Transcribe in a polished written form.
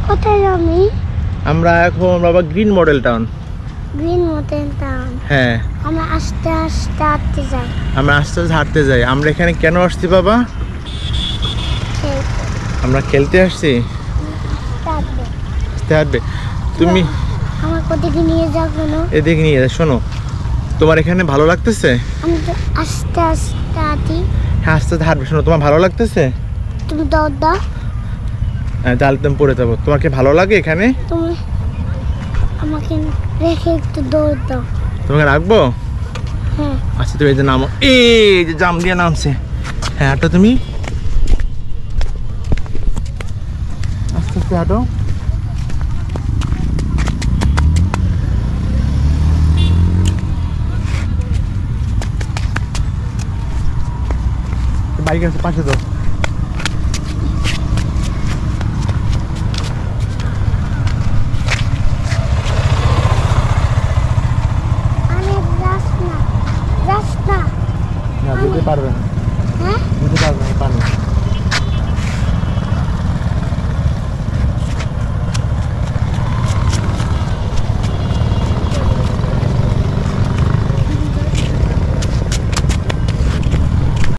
কোথায় আমি? আমরা এখন বাবা green model town. Green model town. হ্যাঁ, আমরা আস্তে আস্তে হাঁটতে যাই। আমরা আস্তে আস্তে হাঁটতে যাই। আমরা এখানে কেন আসছি বাবা? আমরা খেলতে আসছি। আস্তে হাঁটবে তুমি? আমার কোথায় নিয়ে যাও কেন? এদিকে নিয়ে যা। শোনো, তোমার এখানে ভালো লাগতেছে? আমি তো আস্তে আস্তে হাঁটি। হ্যাঁ, আস্তে আস্তে হাঁটবে। শোনো, তোমার ভালো লাগতেছে? তুমি দৌড় দাও। হ্যাঁ, তাহলে তুমি পড়ে যাবো। তোমার কি ভালো লাগে এখানে? তুমি আমাকে রেখে একটু দৌড় দাও। তোমাকে রাখবো? হ্যাঁ। আচ্ছা, তুমি এই যে নামো। এই যে জাম দিয়ে নামছে। হ্যাঁ, হাঁটো তুমি, আস্তে আস্তে হাঁটো। বাইক আছে পাশে তো। আমি রাস্তা না, যেতে পারবে না।